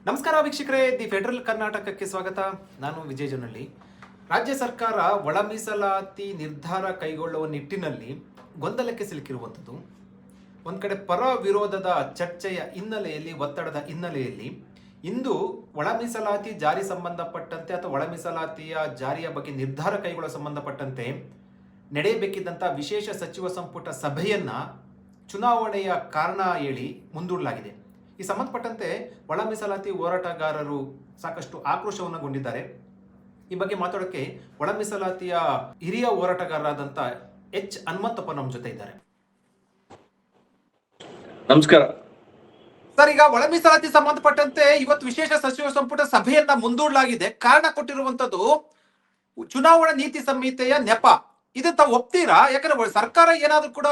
ನಮಸ್ಕಾರ ವೀಕ್ಷಕರೇ, the federal ಕರ್ನಾಟಕಕ್ಕೆ ಸ್ವಾಗತ. ನಾನು ವಿಜಯ್ ಜನಹಳ್ಳಿ. ರಾಜ್ಯ ಸರ್ಕಾರ ಒಳ ಮೀಸಲಾತಿ ನಿರ್ಧಾರ ಕೈಗೊಳ್ಳುವ ನಿಟ್ಟಿನಲ್ಲಿ ಗೊಂದಲಕ್ಕೆ ಸಿಲುಕಿರುವಂಥದ್ದು. ಒಂದು ಕಡೆ ಪರ ವಿರೋಧದ ಚರ್ಚೆಯ ಹಿನ್ನೆಲೆಯಲ್ಲಿ, ಒತ್ತಡದ ಹಿನ್ನೆಲೆಯಲ್ಲಿ ಇಂದು ಒಳ ಮೀಸಲಾತಿ ಜಾರಿ ಸಂಬಂಧಪಟ್ಟಂತೆ ಅಥವಾ ಒಳ ಮೀಸಲಾತಿಯ ಜಾರಿಯ ಬಗ್ಗೆ ನಿರ್ಧಾರ ಕೈಗೊಳ್ಳುವ ಸಂಬಂಧಪಟ್ಟಂತೆ ನಡೆಯಬೇಕಿದ್ದಂಥ ವಿಶೇಷ ಸಚಿವ ಸಂಪುಟ ಸಭೆಯನ್ನ ಚುನಾವಣೆಯ ಕಾರಣ ಹೇಳಿ ಮುಂದೂಡಲಾಗಿದೆ. ಈ ಸಂಬಂಧಪಟ್ಟಂತೆ ಒಳ ಮೀಸಲಾತಿ ಹೋರಾಟಗಾರರು ಸಾಕಷ್ಟು ಆಕ್ರೋಶವನ್ನಗೊಂಡಿದ್ದಾರೆ. ಈ ಬಗ್ಗೆ ಮಾತಾಡೋಕ್ಕೆ ಒಳ ಮೀಸಲಾತಿಯ ಹಿರಿಯ ಹೋರಾಟಗಾರರಾದಂಥ ಎಚ್ ಹನುಮಂತಪ್ಪ ನಮ್ಮ ಜೊತೆ ಇದ್ದಾರೆ. ನಮಸ್ಕಾರ ಸರ್, ಈಗ ಒಳ ಮೀಸಲಾತಿ ಸಂಬಂಧಪಟ್ಟಂತೆ ಇವತ್ತು ವಿಶೇಷ ಸಚಿವ ಸಂಪುಟ ಸಭೆಯನ್ನ ಮುಂದೂಡಲಾಗಿದೆ. ಕಾರಣ ಕೊಟ್ಟಿರುವಂತದ್ದು ಚುನಾವಣಾ ನೀತಿ ಸಂಹಿತೆಯ ನೆಪ. ಇದನ್ನ ತಾವು ಒಪ್ತೀರಾ? ಯಾಕಂದ್ರೆ ಸರ್ಕಾರ ಏನಾದ್ರೂ ಕೂಡ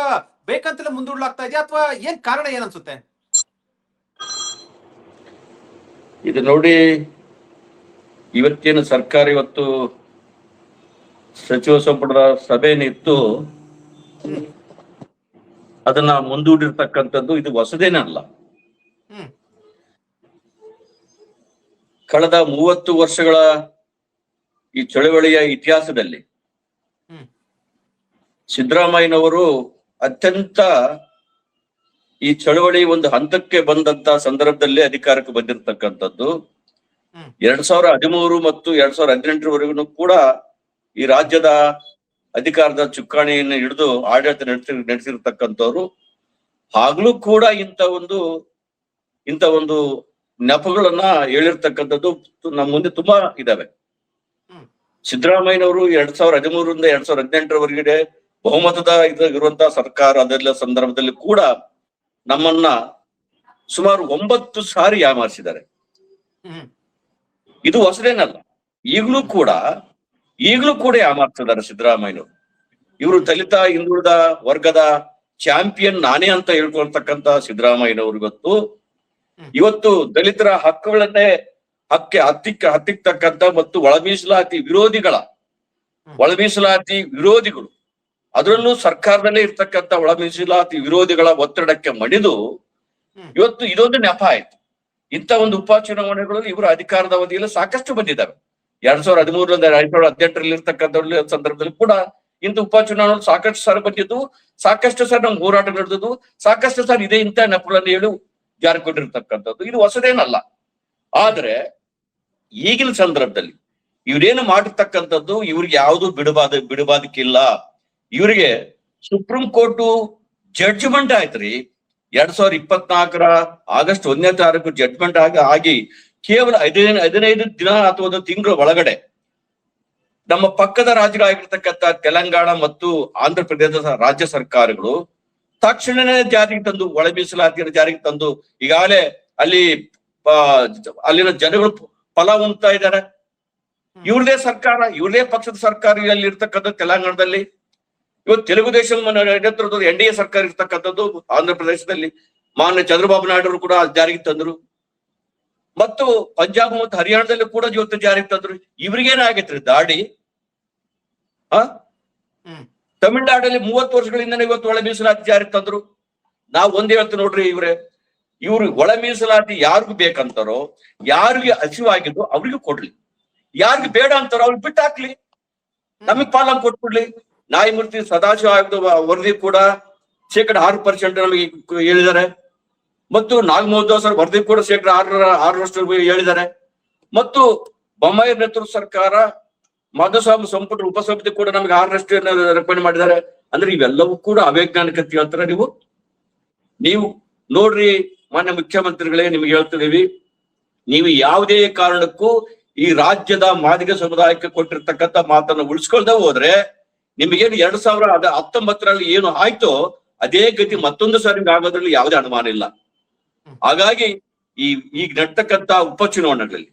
ಬೇಕಂತಲೇ ಮುಂದೂಡಲಾಗ್ತಾ ಇದೆಯಾ ಅಥವಾ ಏನ್ ಕಾರಣ ಏನನ್ಸುತ್ತೆ? ಇದು ನೋಡಿ, ಇವತ್ತೇನು ಸರ್ಕಾರ ಇವತ್ತು ಸಚಿವ ಸಂಪುಟದ ಸಭೆನಿತ್ತು, ಅದನ್ನ ಮುಂದೂಡಿರ್ತಕ್ಕಂಥದ್ದು ಇದು ಹೊಸದೇನಲ್ಲ. ಕಳೆದ 30 ವರ್ಷಗಳ ಈ ಚಳವಳಿಯ ಇತಿಹಾಸದಲ್ಲಿ ಸಿದ್ದರಾಮಯ್ಯನವರು ಅತ್ಯಂತ ಈ ಚಳವಳಿ ಒಂದು ಹಂತಕ್ಕೆ ಬಂದಂತ ಸಂದರ್ಭದಲ್ಲಿ ಅಧಿಕಾರಕ್ಕೆ ಬಂದಿರತಕ್ಕಂಥದ್ದು. 2013 ಮತ್ತು 2018 ಕೂಡ ಈ ರಾಜ್ಯದ ಅಧಿಕಾರದ ಚುಕ್ಕಾಣಿಯನ್ನು ಹಿಡಿದು ಆಡಳಿತ ನಡೆಸಿರ್ತಕ್ಕಂಥವ್ರು. ಆಗ್ಲೂ ಕೂಡ ಇಂಥ ಒಂದು ನೆಪಗಳನ್ನ ಹೇಳಿರ್ತಕ್ಕಂಥದ್ದು ನಮ್ಮ ಮುಂದೆ ತುಂಬಾ ಇದಾವೆ. ಸಿದ್ದರಾಮಯ್ಯನವರು 2013ರಿಂದ 2018 ಬಹುಮತದ ಇರುವಂತಹ ಸರ್ಕಾರ ಅದೆಲ್ಲ ಸಂದರ್ಭದಲ್ಲಿ ಕೂಡ ನಮ್ಮನ್ನ ಸುಮಾರು 9 ಸಾರಿ ಯಾಮಾರಿಸಿದ್ದಾರೆ. ಇದು ಹೊಸದೇನಲ್ಲ. ಈಗಲೂ ಕೂಡ ಯಾಮಾರಿಸಿದ್ದಾರೆ ಸಿದ್ದರಾಮಯ್ಯನವರು. ಇವರು ದಲಿತ ಹಿಂದುಳಿದ ವರ್ಗದ ಚಾಂಪಿಯನ್ ನಾನೇ ಅಂತ ಹೇಳ್ಕೊಳ್ತಕ್ಕಂತ ಸಿದ್ದರಾಮಯ್ಯನವರು ಇವತ್ತು ದಲಿತರ ಹಕ್ಕುಗಳನ್ನೇ ಹತ್ತಿಕ್ಕತಕ್ಕಂತ ಮತ್ತು ಒಳ ಮೀಸಲಾತಿ ವಿರೋಧಿಗಳು, ಅದರಲ್ಲೂ ಸರ್ಕಾರದಲ್ಲೇ ಇರ್ತಕ್ಕಂಥ ಒಳ ಮೀಸಲಾತಿ ವಿರೋಧಿಗಳ ಒತ್ತಡಕ್ಕೆ ಮಣಿದು ಇವತ್ತು ಇದೊಂದು ನೆಪ ಆಯ್ತು. ಇಂಥ ಒಂದು ಉಪಚುನಾವಣೆಗಳಲ್ಲಿ ಇವರು ಅಧಿಕಾರದ ಅವಧಿಯಲ್ಲಿ ಸಾಕಷ್ಟು ಬಂದಿದ್ದಾವೆ. 2013ರಿಂದ 2018 ಇರ್ತಕ್ಕಂಥ ಸಂದರ್ಭದಲ್ಲಿ ಕೂಡ ಇಂಥ ಉಪಚುನಾವಣೆ ಸಾಕಷ್ಟು ಸಾರಿ ಬಂದಿದ್ದು, ಸಾಕಷ್ಟು ಸಾರಿ ನಮ್ಗೆ ಹೋರಾಟ ನಡೆದದ್ದು, ಸಾಕಷ್ಟು ಸಾರಿ ಇದೇ ಇಂಥ ನೆಪಗಳನ್ನು ಹೇಳಿ ಜಾರಿಕೊಂಡಿರ್ತಕ್ಕಂಥದ್ದು. ಇದು ಹೊಸದೇನಲ್ಲ. ಆದ್ರೆ ಈಗಿನ ಸಂದರ್ಭದಲ್ಲಿ ಇವ್ರೇನು ಮಾಡಿರ್ತಕ್ಕಂಥದ್ದು, ಇವ್ರಿಗೆ ಯಾವುದು ಬಿಡಬಾದಕ್ಕಿಲ್ಲ. ಇವರಿಗೆ ಸುಪ್ರೀಂ ಕೋರ್ಟ್ ಜಡ್ಜ್ಮೆಂಟ್ ಆಯ್ತ್ರಿ. 2024 ಆಗಸ್ಟ್ 1ನೇ ತಾರೀಕು ಜಡ್ಜ್ಮೆಂಟ್ ಆಗಿ ಕೇವಲ 15 ದಿನ ಅಥವಾ 1 ತಿಂಗಳ ಒಳಗಡೆ ನಮ್ಮ ಪಕ್ಕದ ರಾಜ್ಯಗಳಾಗಿರ್ತಕ್ಕಂಥ ತೆಲಂಗಾಣ ಮತ್ತು ಆಂಧ್ರ ಪ್ರದೇಶದ ರಾಜ್ಯ ಸರ್ಕಾರಗಳು ತಕ್ಷಣನೇ ಜಾರಿಗೆ ತಂದು ಒಳ ಮೀಸಲಾತಿಯನ್ನು ಜಾರಿಗೆ ತಂದು ಈಗಾಗಲೇ ಅಲ್ಲಿನ ಜನಗಳು ಫಲ ಉಣ್ತಾ ಇದ್ದಾರೆ. ಇವ್ರದೇ ಸರ್ಕಾರ, ಇವ್ರದೇ ಪಕ್ಷದ ಸರ್ಕಾರ ಅಲ್ಲಿ ಇರ್ತಕ್ಕಂಥ ತೆಲಂಗಾಣದಲ್ಲಿ. ಇವತ್ತು ತೆಲುಗುದೇಶಂ ನೇತೃತ್ವದ NDA ಸರ್ಕಾರ ಇರ್ತಕ್ಕಂಥದ್ದು ಆಂಧ್ರ ಪ್ರದೇಶದಲ್ಲಿ ಮಾನ್ಯ ಚಂದ್ರಬಾಬು ನಾಯ್ಡು ಅವರು ಕೂಡ ಜಾರಿಗೆ ತಂದ್ರು. ಮತ್ತು ಪಂಜಾಬ್ ಮತ್ತು ಹರಿಯಾಣದಲ್ಲಿ ಕೂಡ ಇವತ್ತು ಜಾರಿಗೆ ತಂದ್ರು. ಇವ್ರಿಗೇನಾಗೈತ್ರಿ ದಾಡಿ? ತಮಿಳುನಾಡಲ್ಲಿ 30 ವರ್ಷಗಳಿಂದ ಇವತ್ತು ಒಳ ಮೀಸಲಾತಿ ಜಾರಿಗೆ ತಂದ್ರು. ನಾವ್ ಒಂದ್ ಹೇಳ್ತೀವಿ ನೋಡ್ರಿ, ಇವ್ರು ಒಳ ಮೀಸಲಾತಿ ಯಾರಿಗೂ ಬೇಕಂತಾರೋ, ಯಾರಿಗೆ ಹಸಿವಾಗಿದ್ದು ಅವ್ರಿಗೂ ಕೊಡ್ಲಿ, ಯಾರಿಗೆ ಬೇಡ ಅಂತಾರೋ ಅವ್ರಿಗೆ ಬಿಟ್ಟು ಹಾಕ್ಲಿ, ನಮಗ್ ಪಾಲಂ ಕೊಟ್ಬಿಡ್ಲಿ. ನ್ಯಾಯಮೂರ್ತಿ ಸದಾಶಿವ ಆಯೋಗದ ವರದಿ ಕೂಡ 6% ನಮಗೆ ಹೇಳಿದ್ದಾರೆ. ಮತ್ತು ನಾಗಮೋಹನ್ ವರದಿ ಕೂಡ 6% ಹೇಳಿದ್ದಾರೆ. ಮತ್ತು ಬೊಮ್ಮಾಯಿ ನೇತೃತ್ವ ಸರ್ಕಾರ ಮಾಧುಸ್ವಾಮಿ ಸಂಪುಟ ಉಪಸಮಿತಿ ಕೂಡ ನಮಗೆ 6% ರೆಕಮೆಂಡ್ ಮಾಡಿದ್ದಾರೆ. ಅಂದ್ರೆ ಇವೆಲ್ಲವೂ ಕೂಡ ಅವೈಜ್ಞಾನಿಕ ಅಂತ ಹೇಳ್ತಾರೆ. ನೀವು ನೋಡ್ರಿ ಮಾನ್ಯ ಮುಖ್ಯಮಂತ್ರಿಗಳೇ, ನಿಮ್ಗೆ ಹೇಳ್ತಿದೀವಿ, ನೀವು ಯಾವುದೇ ಕಾರಣಕ್ಕೂ ಈ ರಾಜ್ಯದ ಮಾದಿಗ ಸಮುದಾಯಕ್ಕೆ ಕೊಟ್ಟಿರ್ತಕ್ಕಂಥ ಮಾತನ್ನು ಉಳಿಸ್ಕೊಳ್ದೆ ಹೋದ್ರೆ ನಿಮಗೇನು 2019ರಲ್ಲಿ ಏನು ಆಯ್ತೋ ಅದೇ ಗತಿ ಮತ್ತೊಂದು ಸಾರಿ ಆಗೋದ್ರಲ್ಲಿ ಯಾವುದೇ ಅನುಮಾನ ಇಲ್ಲ. ಹಾಗಾಗಿ ಈಗ ನಡ್ತಕ್ಕಂಥ ಉಪಚುನಾವಣೆಗಳಲ್ಲಿ,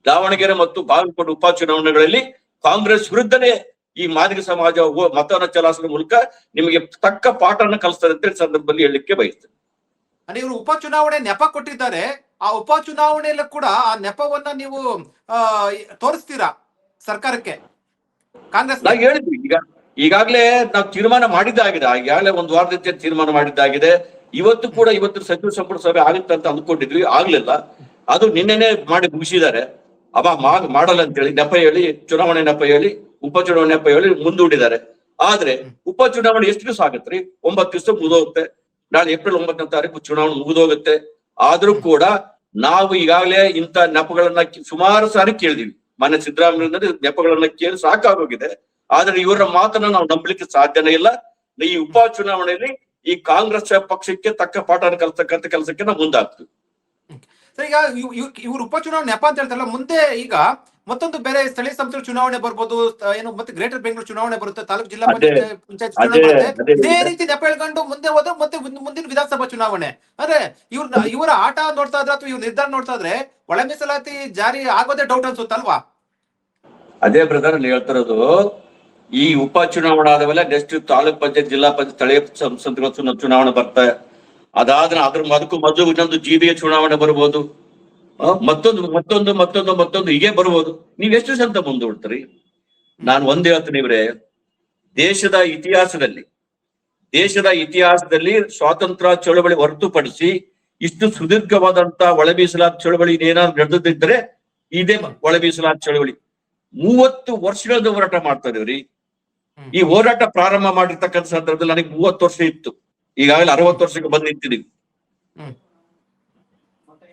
ದಾವಣಗೆರೆ ಮತ್ತು ಬಾಗಲಕೋಟೆ ಉಪಚುನಾವಣೆಗಳಲ್ಲಿ ಕಾಂಗ್ರೆಸ್ ವಿರುದ್ಧನೇ ಈ ಮಾದಿಗ ಸಮಾಜ ಮತವನ್ನು ಚಲಾಯಿಸುವ ಮೂಲಕ ನಿಮಗೆ ತಕ್ಕ ಪಾಠವನ್ನು ಕಲಿಸ್ತಾರೆ ಅಂತ ಸಂದರ್ಭದಲ್ಲಿ ಹೇಳಲಿಕ್ಕೆ ಬಯಸ್ತೇನೆ. ಇವರು ಉಪಚುನಾವಣೆ ನೆಪ ಕೊಟ್ಟಿದ್ದಾರೆ. ಆ ಉಪಚುನಾವಣೆಯಲ್ಲೂ ಕೂಡ ಆ ನೆಪವನ್ನ ನೀವು ತೋರಿಸ್ತೀರಾ ಸರ್ಕಾರಕ್ಕೆ, ಕಾಂಗ್ರೆಸ್? ನಾವು ಹೇಳಿದ್ವಿ, ಈಗಾಗಲೇ ನಾವು ತೀರ್ಮಾನ ಮಾಡಿದ್ದಾಗಿದೆ. ಈಗಾಗಲೇ 1 ವಾರದಿಂದ ತೀರ್ಮಾನ ಮಾಡಿದ್ದಾಗಿದೆ. ಇವತ್ತು ಸಚಿವ ಸಂಪುಟ ಸಭೆ ಆಗುತ್ತೆ ಅಂತ ಅಂದ್ಕೊಂಡಿದ್ವಿ, ಆಗ್ಲಿಲ್ಲ. ಅದು ನಿನ್ನೆನೆ ಮಾಡಿ ಮುಗಿಸಿದ್ದಾರೆ. ಮಾಡಲ್ಲ ಅಂತೇಳಿ ನೆಪ ಹೇಳಿ, ಚುನಾವಣೆ ನೆಪ ಹೇಳಿ, ಉಪಚುನಾವಣೆ ನೆಪ ಹೇಳಿ ಮುಂದೂಡಿದ್ದಾರೆ. ಆದ್ರೆ ಉಪಚುನಾವಣೆ ಎಷ್ಟು ದಿವಸ ಆಗತ್ರಿ? 9 ದಿವಸ ಮುಗಿದೋಗುತ್ತೆ. ನಾಳೆ ಏಪ್ರಿಲ್ 9ನೇ ತಾರೀಕು ಚುನಾವಣೆ ಮುಗಿದೋಗುತ್ತೆ. ಆದ್ರೂ ಕೂಡ ನಾವು ಈಗಾಗಲೇ ಇಂಥ ನೆಪಗಳನ್ನ ಸುಮಾರು ಸಾರಿ ಕೇಳಿದೀವಿ. ಮಾನ್ಯ ಸಿದ್ದರಾಮಯ್ಯ ನೆಪಗಳನ್ನ ಕೇಳಿ ಸಾಕಾಗೋಗಿದೆ. ಆದ್ರೆ ಇವರ ಮಾತನ್ನ ನಾವು ನಂಬಲಿಕ್ಕೆ ಸಾಧ್ಯನೇ ಇಲ್ಲ. ಈ ಉಪಚುನಾವಣೆಯಲ್ಲಿ ಈ ಕಾಂಗ್ರೆಸ್ ಪಕ್ಷಕ್ಕೆ ತಕ್ಕ ಪಾಠ ಕಲ್ತಕ್ಕಂಥ ಕೆಲಸಕ್ಕೆ ನಾವು ಮುಂದಾಗ್ತೀವಿ. ಸರ್, ಈಗ ಇವ್ರು ಉಪಚುನಾವಣೆ ನೆಪ ಅಂತ ಹೇಳ್ತಾರಲ್ಲ, ಮುಂದೆ ಈಗ ಮತ್ತೊಂದು ಬೇರೆ ಸ್ಥಳೀಯ ಸಂಸ್ಥೆ ಚುನಾವಣೆ ಬರ್ಬೋದು, ಏನು ಮತ್ತೆ ಗ್ರೇಟರ್ ಬೆಂಗಳೂರು ಚುನಾವಣೆ ಬರುತ್ತೆ, ತಾಲೂಕು ಜಿಲ್ಲಾ ಪಂಚಾಯತ್ ಚುನಾವಣೆ ಬರುತ್ತೆ. ಇದೇ ರೀತಿ ನೆಪ ಹೇಳ್ಕೊಂಡು ಮುಂದೆ ಹೋದ್ರೆ ಮತ್ತೆ ಮುಂದಿನ ವಿಧಾನಸಭಾ ಚುನಾವಣೆ. ಅಂದ್ರೆ ಇವರ ಆಟ ನೋಡ್ತಾ ಇದ್ರೆ ಅಥವಾ ಇವ್ರ ನಿರ್ಧಾರ ನೋಡ್ತಾ ಇದ್ರೆ ಒಳ ಮೀಸಲಾತಿ ಜಾರಿ ಆಗೋದೇ ಡೌಟ್ ಅನ್ಸುತ್ತಲ್ವಾ? ಅದೇ ಬ್ರದರ್ ಹೇಳ್ತಿರೋದು. ಈ ಉಪ ಚುನಾವಣೆ ಆದಮೇಲೆ ನೆಕ್ಸ್ಟ್ ತಾಲೂಕ್ ಪಂಚಾಯತ್, ಜಿಲ್ಲಾ ಪಂಚಾಯತ್, ಸ್ಥಳೀಯ ಸಂಸ್ಥೆಗಳ ಚುನಾವಣೆ ಬರ್ತಾರೆ. ಅದಾದ್ರೆ ಅದಕ್ಕೂ ಮೊದಲು ಇನ್ನೊಂದು ಜಿಬಿಯ ಚುನಾವಣೆ ಬರ್ಬೋದು, ಮತ್ತೊಂದು ಹೀಗೆ ಬರ್ಬೋದು. ನೀವ್ ಎಷ್ಟು ದಿವಸ ಅಂತ ಮುಂದೂಡ್ತೀರಿ? ನಾನು ಒಂದ್ ಹೇಳ್ತೀನಿ ಇವ್ರೆ, ದೇಶದ ಇತಿಹಾಸದಲ್ಲಿ ಸ್ವಾತಂತ್ರ್ಯ ಚಳವಳಿ ಹೊರತುಪಡಿಸಿ ಇಷ್ಟು ಸುದೀರ್ಘವಾದಂತ ಒಳ ಮೀಸಲಾತಿ ಚಳವಳಿ ಏನಾದ್ರು ನಡೆದಿದ್ರೆ ಇದೇ ಒಳ ಮೀಸಲಾತಿ ಚಳವಳಿ. 30 ವರ್ಷಗಳಿಂದ ಹೋರಾಟ ಮಾಡ್ತಾ ಇದೀವ್ರಿ. ಈ ಹೋರಾಟ ಪ್ರಾರಂಭ ಮಾಡಿರ್ತಕ್ಕಂಥ ಸಂದರ್ಭದಲ್ಲಿ ನನಗೆ 30 ವರ್ಷ ಇತ್ತು. ಈಗಾಗಲೇ 60 ವರ್ಷಕ್ಕೆ ಬಂದು ನಿಂತಿದೀವಿ.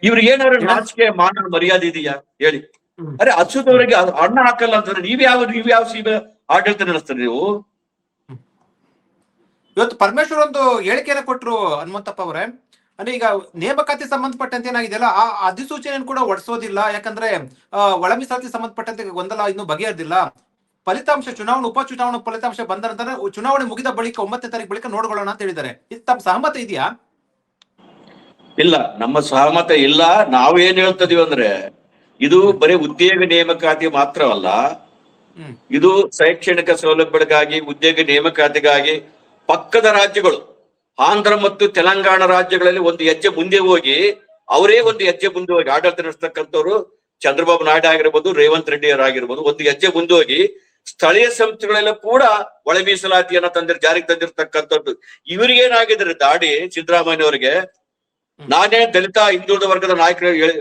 ಇವ್ರಿಗೆ ಏನಾದ್ರು ನಾಚಿಕೆ ಮಾನ ಮರ್ಯಾದೆ ಇದೆಯಾ ಹೇಳಿ? ಅರೆ ಅಚ್ಚುತವರಿಗೆ ಅಣ್ಣ ಹಾಕಲ್ಲ ಅಂತಂದ್ರೆ ನೀವ್ಯಾವ ಸೀಮೆ ಆಡಳಿತ ನಡೆಸ್ತಾರೆ ನೀವು? ಇವತ್ತು ಪರಮೇಶ್ವರ್ ಒಂದು ಹೇಳಿಕೆಯನ್ನು ಕೊಟ್ರು ಹನುಮಂತಪ್ಪ ಅವರೇ. ಅಂದ್ರೆ ಈಗ ನೇಮಕಾತಿ ಸಂಬಂಧಪಟ್ಟಂತೆ ಏನಾಗಿದೆಯಲ್ಲ, ಆ ಅಧಿಸೂಚನೆಯನ್ನು ಕೂಡ ಹೊರಡಿಸೋದಿಲ್ಲ. ಯಾಕಂದ್ರೆ ಒಳ ಮೀಸಲಾತಿ ಸಂಬಂಧಪಟ್ಟಂತೆ ಗೊಂದಲ ಇನ್ನೂ ಬಗೆಹರಿದಿಲ್ಲ. ಫಲಿತಾಂಶ ಉಪಚುನಾವಣಾ ಫಲಿತಾಂಶ ಬಂದ ನಂತರ ಚುನಾವಣೆ ಮುಗಿದ ಬಳಿಕ 9ನೇ ತಾರೀಕು ಬಳಿಕ ನೋಡ್ಕೊಳ್ಳೋಣ ಅಂತ ಹೇಳಿದ್ದಾರೆ. ಇದು ತಮ್ಮ ಸಹಮತ ಇದೆಯಾ? ಇಲ್ಲ, ನಮ್ಮ ಸಹಮತ ಇಲ್ಲ. ನಾವೇನ್ ಹೇಳ್ತದೀವಿ ಅಂದ್ರೆ, ಇದು ಬರೀ ಉದ್ಯೋಗ ನೇಮಕಾತಿ ಮಾತ್ರವಲ್ಲ, ಇದು ಶೈಕ್ಷಣಿಕ ಸೌಲಭ್ಯಗಳಿಗಾಗಿ, ಉದ್ಯೋಗ ನೇಮಕಾತಿಗಾಗಿ ಪಕ್ಕದ ರಾಜ್ಯಗಳು ಆಂಧ್ರ ಮತ್ತು ತೆಲಂಗಾಣ ರಾಜ್ಯಗಳಲ್ಲಿ ಒಂದು ಹೆಜ್ಜೆ ಮುಂದೆ ಹೋಗಿ ಆಡಳಿತ ನಡೆಸ್ತಕ್ಕಂಥವ್ರು ಚಂದ್ರಬಾಬು ನಾಯ್ಡು ಆಗಿರ್ಬೋದು, ರೇವಂತ್ ರೆಡ್ಡಿ ಅವರಾಗಿರ್ಬೋದು, ಒಂದು ಹೆಜ್ಜೆ ಮುಂದೆ ಹೋಗಿ ಸ್ಥಳೀಯ ಸಂಸ್ಥೆಗಳೆಲ್ಲ ಕೂಡ ಒಳ ಮೀಸಲಾತಿಯನ್ನ ಜಾರಿಗೆ ತಂದಿರ್ತಕ್ಕಂಥದ್ದು. ಇವ್ರಿಗೇನಾಗಿದ್ರೆ ದಾಡಿ ಸಿದ್ದರಾಮಯ್ಯ ಅವರಿಗೆ, ನಾನೇ ದಲಿತ ಹಿಂದುಳಿದ ವರ್ಗದ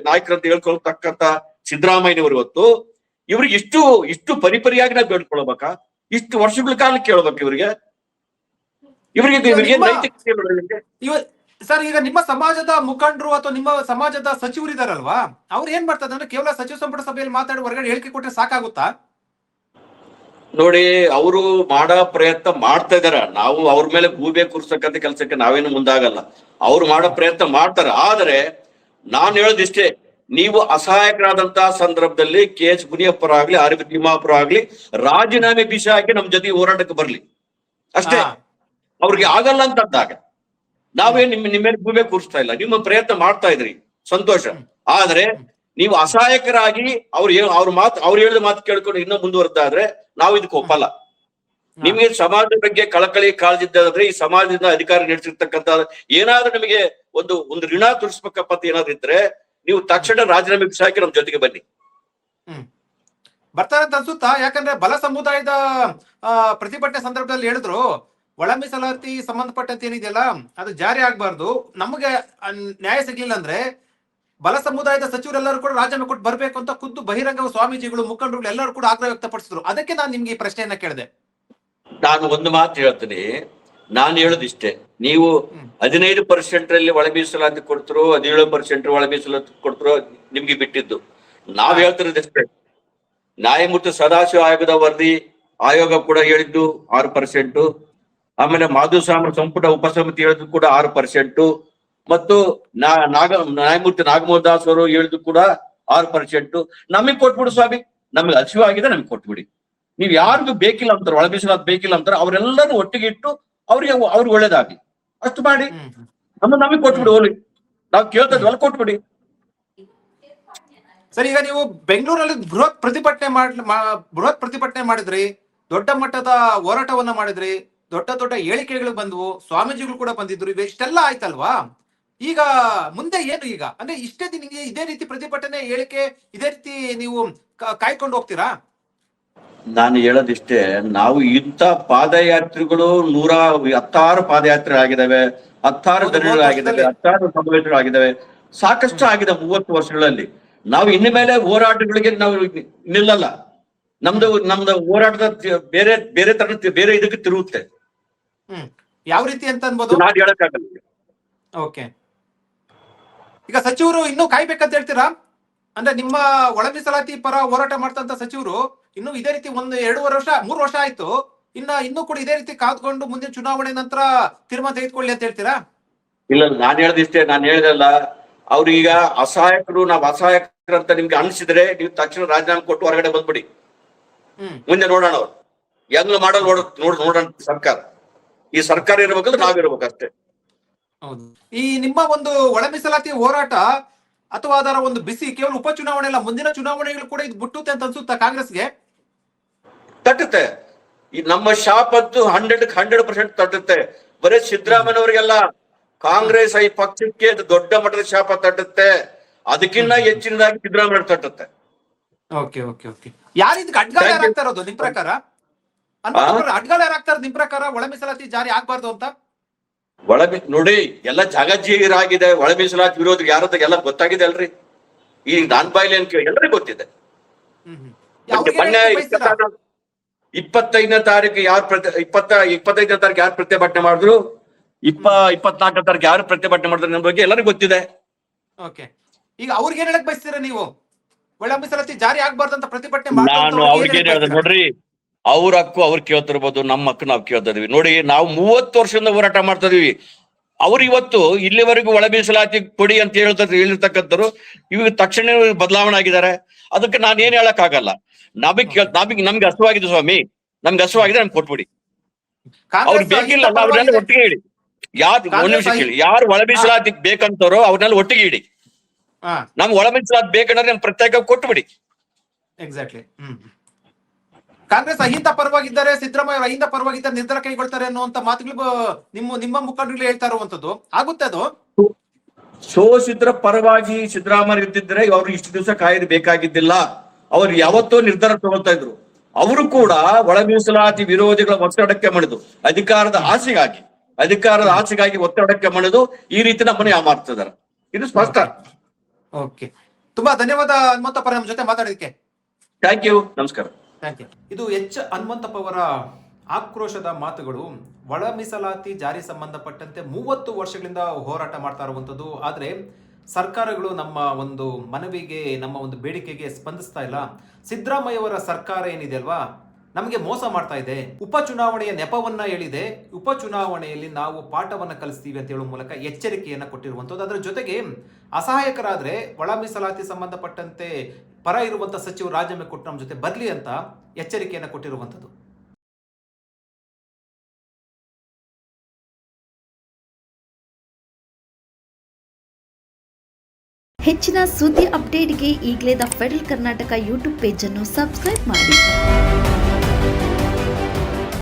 ನಾಯಕರಂತ ಹೇಳ್ಕೊಳ್ತಕ್ಕಂಥ ಸಿದ್ದರಾಮಯ್ಯನವರು ಇವತ್ತು ಇವ್ರಿಗೆ ಇಷ್ಟು ಪರಿಪರಿಯಾಗಿ ನಾವು ಬೇಡ್ಕೊಳ್ಬೇಕಾ? ಇಷ್ಟು ವರ್ಷಗಳ ಕಾಲ ಕೇಳ್ಬೇಕು ಇವ್ರಿಗೆ ನೈತಿಕತೆ? ಸರ್, ಈಗ ನಿಮ್ಮ ಸಮಾಜದ ಮುಖಂಡರು ಅಥವಾ ನಿಮ್ಮ ಸಮಾಜದ ಸಚಿವರು ಇದಾರಲ್ವಾ, ಅವ್ರು ಏನ್ ಮಾಡ್ತಾರೆ ಅಂದ್ರೆ ಕೇವಲ ಸಚಿವ ಸಂಪುಟ ಸಭೆಯಲ್ಲಿ ಮಾತಾಡಿ ಹೊರಗಡೆ ಹೇಳಿಕೆ ಕೊಟ್ಟರೆ ಸಾಕಾಗುತ್ತಾ? ನೋಡಿ, ಅವರು ಮಾಡೋ ಪ್ರಯತ್ನ ಮಾಡ್ತಾ ಇದಾರ. ನಾವು ಅವ್ರ ಮೇಲೆ ಗೂಬೆ ಕೂರ್ಸಕ್ಕಂತ ಕೆಲಸಕ್ಕೆ ನಾವೇನು ಮುಂದಾಗಲ್ಲ. ಅವ್ರು ಮಾಡೋ ಪ್ರಯತ್ನ ಮಾಡ್ತಾರೆ. ಆದ್ರೆ ನಾನು ಹೇಳೋದಿಷ್ಟೇ, ನೀವು ಅಸಹಾಯಕರಾದಂತಹ ಸಂದರ್ಭದಲ್ಲಿ KH ಮುನಿಯಪ್ಪರ ಆಗ್ಲಿ, ಆರ್.ವಿ. ತಿಮ್ಮಾಪುರ ಆಗ್ಲಿ ರಾಜೀನಾಮೆ ಬಿಸಿ ಹಾಕಿ ನಮ್ ಜೊತೆ ಹೋರಾಟಕ್ಕೆ ಬರ್ಲಿ ಅಷ್ಟೇ. ಅವ್ರಿಗೆ ಆಗಲ್ಲ ಅಂತಂದಾಗ ನಾವೇನ್ ನಿಮ್ಮ ಮೇಲೆ ಗೂಬೆ ಕೂರಿಸ್ತಾ ಇಲ್ಲ. ನಿಮ್ಮ ಪ್ರಯತ್ನ ಮಾಡ್ತಾ ಇದ್ರಿ, ಸಂತೋಷ. ಆದ್ರೆ ನೀವು ಅಸಹಾಯಕರಾಗಿ ಅವ್ರು ಹೇಳಿದ ಮಾತು ಕೇಳ್ಕೊಂಡು ಇನ್ನೂ ಮುಂದುವರೆದಾದ್ರೆ ನಾವು ಇದಕ್ಕೆ ಒಪ್ಪಲ್ಲ. ನಿಮಗೆ ಸಮಾಜದ ಬಗ್ಗೆ ಕಳಕಳಿ ಕಾಳಜಿದ್ದಾದ್ರೆ, ಈ ಸಮಾಜದಿಂದ ಅಧಿಕಾರ ನಡೆಸಿರ್ತಕ್ಕಂಥ ಏನಾದ್ರೂ ನಿಮಗೆ ಒಂದು ಋಣ ತುರಿಸ್ಬೇಕಪ್ಪ ಅಂತ ಏನಾದ್ರು ಇದ್ರೆ ನೀವು ತಕ್ಷಣ ರಾಜೀನಾಮೆ ಬಿಸಾಕಿ ನಮ್ ಜೊತೆಗೆ ಬನ್ನಿ. ಬರ್ತಾರಂತ ಅನ್ಸುತ್ತಾ? ಯಾಕಂದ್ರೆ ಬಲ ಸಮುದಾಯದ ಪ್ರತಿಭಟನೆ ಸಂದರ್ಭದಲ್ಲಿ ಹೇಳಿದ್ರು, ಒಳ ಮೀಸಲಾತಿ ಸಂಬಂಧಪಟ್ಟಂತೆ ಏನಿದೆಯಲ್ಲ ಅದು ಜಾರಿ ಆಗ್ಬಾರ್ದು, ನಮಗೆ ನ್ಯಾಯ ಸಿಗ್ಲಿಲ್ಲ ಅಂದ್ರೆ ಬಲ ಸಮುದಾಯದ ಸಚಿವರೆಲ್ಲರೂ ಕೂಡ ರಾಜೀನಾಮೆ ಕೊಟ್ಟು ಬರ್ಬೇಕು ಅಂತ ಖುದ್ದು ಬಹಿರಂಗ ಸ್ವಾಮೀಜಿಗಳು, ಮುಖಂಡರು ಎಲ್ಲರೂ ಕೂಡ ಆಗ್ರಹ ವ್ಯಕ್ತಪಡಿಸಿದ್ರು. ಅದಕ್ಕೆ ನಾನು ನಿಮ್ಗೆ ಈ ಪ್ರಶ್ನೆಯನ್ನ ಕೇಳಿದೆ. ನಾನು ಒಂದು ಮಾತು ಹೇಳ್ತೀನಿ, ನಾನು ಹೇಳೋದಿಷ್ಟೇ, ನೀವು 15% ಒಳ ಮೀಸಲಾತಿ ಕೊಡ್ತಿರೋ 17% ಒಳ ಮೀಸಲಾತಿ ಕೊಡ್ತಿರೋ ನಿಮ್ಗೆ ಬಿಟ್ಟಿದ್ದು. ನಾವ್ ಹೇಳ್ತಿರೋದಷ್ಟೇ, ನ್ಯಾಯಮೂರ್ತಿ ಸದಾಶಿವ ಆಯೋಗದ ವರದಿ ಆಯೋಗ ಕೂಡ ಹೇಳಿದ್ದು 6%, ಆಮೇಲೆ ಮಾಧುಸ್ವಾಮಿ ಸಂಪುಟ ಉಪಸಮಿತಿ ಹೇಳಿದ್ದು ಕೂಡ 6%, ಮತ್ತು ನ್ಯಾಯಮೂರ್ತಿ ನಾಗಮೋಹನ್ ದಾಸ್ ಅವರು ಹೇಳಿದ್ದು ಕೂಡ 6%. ನಮಗ್ ಕೊಟ್ಬಿಡು ಸ್ವಾಮಿ, ನಮ್ಗೆ ಹಸಿವಾಗಿದೆ, ನಮಗ್ ಕೊಟ್ಬಿಡಿ. ನೀವ್ ಯಾರಿಗೂ ಬೇಕಿಲ್ಲ ಅಂತಾರೆ, ಒಳ ಮೀಸಲಾತಿ ಬೇಕಿಲ್ಲ ಅಂತಾರೆ, ಅವರೆಲ್ಲರೂ ಒಟ್ಟಿಗೆ ಇಟ್ಟು ಅವ್ರಿಗೆ ಒಳ್ಳೇದಾಗ್ಲಿ ಅಷ್ಟು ಮಾಡಿ ನಮಗ್ ಕೊಟ್ಬಿಡಿ, ಹೋಗ್ಲಿ, ನಾವ್ ಕೇಳ್ತದ್ವಿ ಅಲ್ಲಿ ಕೊಟ್ಬಿಡಿ. ಸರ್, ಈಗ ನೀವು ಬೆಂಗಳೂರಲ್ಲಿ ಬೃಹತ್ ಪ್ರತಿಭಟನೆ ಮಾಡಿದ್ರಿ, ದೊಡ್ಡ ಮಟ್ಟದ ಹೋರಾಟವನ್ನ ಮಾಡಿದ್ರಿ, ದೊಡ್ಡ ಹೇಳಿಕೆಗಳು ಬಂದ್ವು, ಸ್ವಾಮೀಜಿಗಳು ಕೂಡ ಬಂದಿದ್ರು, ಇವೆಷ್ಟೆಲ್ಲ ಆಯ್ತಲ್ವಾ? ಈಗ ಮುಂದೆ ಏನು? ಈಗ ಅಂದ್ರೆ ಇಷ್ಟೇ ದಿನ ಇದೇ ರೀತಿ ಪ್ರತಿಭಟನೆ, ಹೇಳಿಕೆ, ಇದೇ ರೀತಿ ನೀವು ಕಾಯ್ಕೊಂಡು ಹೋಗ್ತೀರಾ? ನಾನು ಹೇಳೋದಿಷ್ಟೇ, ನಾವು ಇಂಥ ಪಾದಯಾತ್ರೆಗಳು 116 ಪಾದಯಾತ್ರೆ ಆಗಿದಾವೆ, 16 ದಲಿತರು ಆಗಿದಾವೆ, 16 ಸಮಾವೇಶಗಳು ಆಗಿದಾವೆ. ಸಾಕಷ್ಟು ಆಗಿದೆ 30 ವರ್ಷಗಳಲ್ಲಿ. ನಾವು ಇನ್ನು ಮೇಲೆ ಹೋರಾಟಗಳಿಗೆ ನಾವು ನಿಲ್ಲಲ್ಲ. ನಮ್ದು ಹೋರಾಟದ ಬೇರೆ ಬೇರೆ ತರ ಬೇರೆ ಇದಕ್ಕೆ ತಿರುಗುತ್ತೆ. ಯಾವ ರೀತಿ ಅಂತ ಅನ್ಬೋದು? ನಾನು ಹೇಳಕ್ಕಾಗಲ್ಲ. ಓಕೆ, ಈಗ ಸಚಿವರು ಇನ್ನೂ ಕಾಯ್ಬೇಕಂತ ಹೇಳ್ತೀರಾ? ಅಂದ್ರೆ ನಿಮ್ಮ ಒಳ ಮೀಸಲಾತಿ ಪರ ಹೋರಾಟ ಮಾಡ್ತಂತ ಸಚಿವರು ಇನ್ನು ಇದೇ ರೀತಿ 1-2 ವರ್ಷ 3 ವರ್ಷ ಆಯ್ತು, ಇನ್ನೂ ಕೂಡ ಇದೇ ರೀತಿ ಕಾದ್ಕೊಂಡು ಮುಂದಿನ ಚುನಾವಣೆ ನಂತರ ತೀರ್ಮಾನ ತೆಗೆದುಕೊಳ್ಳಿ ಅಂತ ಹೇಳ್ತೀರಾ? ಇಲ್ಲ, ನಾನು ಹೇಳ್ದಿಷ್ಟೇ, ನಾನು ಹೇಳಿದಲ್ಲ. ಅವ್ರೀಗ ಅಸಹಾಯಕರು, ನಾವು ಅಸಹಾಯಕರು ಅಂತ ನಿಮ್ಗೆ ಅನಿಸಿದ್ರೆ ನೀವು ತಕ್ಷಣ ರಾಜೀನಾಮೆ ಕೊಟ್ಟು ಹೊರಗಡೆ ಬಂದ್ಬಿಡಿ. ಮುಂದೆ ನೋಡೋಣ ಅವ್ರು ಹೆಂಗ್ ಮಾಡಲ್ ನೋಡೋಣ. ಸರ್ಕಾರ, ಈ ಸರ್ಕಾರ ಇರ್ಬೇಕಂದ್ರೆ ನಾವಿರ್ಬೇಕು ಅಷ್ಟೇ. ಹೌದು. ಈ ನಿಮ್ಮ ಒಂದು ಒಳ ಮೀಸಲಾತಿ ಹೋರಾಟ ಅಥವಾ ಅದರ ಒಂದು ಬಿಸಿ ಕೇವಲ ಉಪಚುನಾವಣೆ ಅಲ್ಲ, ಮುಂದಿನ ಚುನಾವಣೆಗಳು ಕೂಡ ಇದು ಮುಟ್ಟುತ್ತೆ ಅಂತ ಅನ್ಸುತ್ತಾ ಕಾಂಗ್ರೆಸ್ಗೆ? ತಟ್ಟುತ್ತೆ. ಈ ನಮ್ಮ ಶಾಪ್ ಅಂತೂ 100% ತಟ್ಟುತ್ತೆ. ಬರೀ ಸಿದ್ದರಾಮಯ್ಯನವರಿಗೆಲ್ಲ, ಕಾಂಗ್ರೆಸ್ ಈ ಪಕ್ಷಕ್ಕೆ ದೊಡ್ಡ ಮಟ್ಟದ ಶಾಪ ತಟ್ಟುತ್ತೆ. ಅದಕ್ಕಿಂತ ಹೆಚ್ಚಿನದಾಗಿ ಸಿದ್ದರಾಮಯ್ಯ ತಟ್ಟುತ್ತೆ. Okay okay okay. ಯಾರು ಇದಕ್ಕೆ ಅಡ್ಗಾಲ ಯಾರಾಗ್ತಾ ಇರೋದು ನಿಮ್ ಪ್ರಕಾರ? ಅಡ್ಗಾಲ ಯಾರಾಗ್ತಾ ಇರೋದು ನಿಮ್ ಪ್ರಕಾರ ಒಳ ಮೀಸಲಾತಿ ಜಾರಿ ಆಗ್ಬಾರ್ದು ಅಂತ? ನೋಡಿ, ಎಲ್ಲ ಜಗಜ್ಜೀರಾಗಿದೆ. ಒಳ ಮೀಸಲಾತಿ ವಿರೋಧ ಯಾರದ ಎಲ್ಲ ಗೊತ್ತಾಗಿದೆ ಅಲ್ರಿ. ಈಗ ನಾನ್ ಬಾಯ್ಲಿ ಅಂತ ಎಲ್ಲರಿಗೂ ಗೊತ್ತಿದೆ. ಮೊನ್ನೆ 25ನೇ ತಾರೀಕು ಯಾರು 25ನೇ ತಾರೀಕು ಯಾರು ಪ್ರತಿಭಟನೆ ಮಾಡಿದ್ರು, 24ನೇ ತಾರೀಕು ಯಾರು ಪ್ರತಿಭಟನೆ ಮಾಡಿದ್ರು ನನ್ನ ಬಗ್ಗೆ ಎಲ್ಲರಿಗೂ ಗೊತ್ತಿದೆ. ಓಕೆ, ಈಗ ಅವ್ರಿಗೆ ಏನ್ ಹೇಳಕ್ ಬಯಸ್ತೀರಾ ನೀವು? ಒಳ ಮೀಸಲಾತಿ ಜಾರಿ ಆಗ್ಬಾರ್ದು ಅಂತ ಪ್ರತಿಭಟನೆ ನಾನು ಅವ್ರಿಗೆ ಏನ್ ಹೇಳಿದೆ ನೋಡ್ರಿ, ಅವ್ರ ಹಕ್ಕು ಅವ್ರು ಕೇಳ್ತಿರ್ಬೋದು, ನಮ್ಮ ಹಕ್ಕು ನಾವು ಕೇಳ್ತಾ ಇದೀವಿ. ನೋಡಿ, ನಾವು 30 ವರ್ಷದಿಂದ ಹೋರಾಟ ಮಾಡ್ತಾ ಇದೀವಿ. ಅವ್ರು ಇವತ್ತು ಇಲ್ಲಿವರೆಗೂ ಒಳ ಮೀಸಲಾತಿ ಕೊಡಿ ಅಂತ ಹೇಳಿರ್ತಕ್ಕಂಥವ್ರು ಇವಾಗ ತಕ್ಷಣ ಬದಲಾವಣೆ ಆಗಿದ್ದಾರೆ. ಅದಕ್ಕೆ ನಾನು ಏನ್ ಹೇಳಕ್ ಆಗಲ್ಲ. ನಮ್ಗೆ ಹಸುವಾಗಿದೆ ಸ್ವಾಮಿ, ನಮ್ಗೆ ಹಸುವಾಗಿದೆ, ನಮ್ಗೆ ಕೊಟ್ಬಿಡಿ. ಅವ್ರು ಬೇಕಿಲ್ಲ, ಅವ್ರನ್ನೆಲ್ಲ ಒಟ್ಟಿಗೆ ಇಡಿ. ಒಂದ್ ನಿಮಿಷ ಕೇಳಿ, ಯಾರು ಒಳ ಮೀಸಲಾತಿ ಬೇಕಂತಾರೋ ಅವ್ರನ್ನೆಲ್ಲ ಒಟ್ಟಿಗೆ ಇಡಿ. ನಮ್ಗೆ ಒಳ ಮೀಸಲಾತಿ ಬೇಕಂದ್ರೆ ನಮ್ ಪ್ರತ್ಯೇಕ ಕೊಟ್ಬಿಡಿ. ಎಕ್ಸಾಕ್ಟ್ಲಿ. ಕಾಂಗ್ರೆಸ್ ಅಹಿಂದ ಪರವಾಗಿದ್ದಾರೆ, ಸಿದ್ದರಾಮಯ್ಯ ಅವರು ಅಹಿಂದ ಪರವಾಗಿದ್ದಾರೆ, ನಿರ್ಧಾರ ಕೈಗೊಳ್ತಾರೆ ಅನ್ನುವಂತ ಮಾತುಗಳು ನಿಮ್ಮ ಮುಖಂಡರು ಹೇಳ್ತಾ ಇರುವಂತದ್ದು ಆಗುತ್ತೆ. ಅದು ಶೋಷಿತರ ಪರವಾಗಿ ಸಿದ್ದರಾಮಯ್ಯ ಇದ್ದಿದ್ರೆ ಅವ್ರು ಇಷ್ಟು ದಿವಸ ಕಾಯ್ದು ಬೇಕಾಗಿದ್ದಿಲ್ಲ. ಅವ್ರು ಯಾವತ್ತೋ ನಿರ್ಧಾರ ತಗೊಳ್ತಾ ಇದ್ರು. ಅವರು ಕೂಡ ಒಳ ಮೀಸಲಾತಿ ವಿರೋಧಿಗಳ ಒತ್ತಡಕ್ಕೆ ಮಣಿದು ಅಧಿಕಾರದ ಆಸೆಗಾಗಿ ಒತ್ತಡಕ್ಕೆ ಮಣಿದು ಈ ರೀತಿ ನಮ್ಮನೆ ಯಾಮಾರ್ತಿದ್ದಾರೆ. ಇದು ಸ್ಪಷ್ಟ. ಓಕೆ, ತುಂಬಾ ಧನ್ಯವಾದ ಹನುಮಂತಪ್ಪ ನಮ್ಮ ಜೊತೆ ಮಾತಾಡೋದಕ್ಕೆ. ಥ್ಯಾಂಕ್ ಯು, ನಮಸ್ಕಾರ. ಇದು ಹನುಮಂತಪ್ಪ ಅವರ ಆಕ್ರೋಶದ ಮಾತುಗಳು. ಒಳ ಮೀಸಲಾತಿ ಜಾರಿ ಸಂಬಂಧಪಟ್ಟಂತೆ 30 ವರ್ಷಗಳಿಂದ ಹೋರಾಟ ಮಾಡ್ತಾ ಇರುವಂತದ್ದು. ಆದ್ರೆ ಸರ್ಕಾರಗಳು ನಮ್ಮ ಒಂದು ಮನವಿಗೆ, ನಮ್ಮ ಒಂದು ಬೇಡಿಕೆಗೆ ಸ್ಪಂದಿಸ್ತಾ ಇಲ್ಲ. ಸಿದ್ದರಾಮಯ್ಯ ಅವರ ಸರ್ಕಾರ ಏನಿದೆ ಅಲ್ವಾ, ನಮಗೆ ಮೋಸ ಮಾಡ್ತಾ ಇದೆ. ಉಪಚುನಾವಣೆಯ ನೆಪವನ್ನ ಹೇಳಿದೆ. ಉಪಚುನಾವಣೆಯಲ್ಲಿ ನಾವು ಪಾಠವನ್ನ ಕಲಿಸ್ತೀವಿ ಅಂತ ಹೇಳುವ ಮೂಲಕ ಎಚ್ಚರಿಕೆಯನ್ನ ಕೊಟ್ಟಿರುವಂತದ್ದು. ಅದರ ಜೊತೆಗೆ ಅಸಹಾಯಕರಾದ್ರೆ ಒಳ ಮೀಸಲಾತಿ ಸಂಬಂಧಪಟ್ಟಂತೆ ಪರ ಇರುವಂತ ಸಚಿವರು ರಾಜೀನಾಮೆ ಕೊಟ್ಟು ನಮ್ಮ ಜೊತೆ ಬರ್ಲಿ ಅಂತ ಎಚ್ಚರಿಕೆಯನ್ನ ಕೊಟ್ಟಿರುವಂತದ್ದು. ಹೆಚ್ಚಿನ ಸುದ್ದಿ ಅಪ್ಡೇಟ್ಗೆ ಈಗಲೇ the federal Karnataka YouTube page ಅನ್ನು ಸಬ್ಸ್ಕ್ರೈಬ್ ಮಾಡಿ.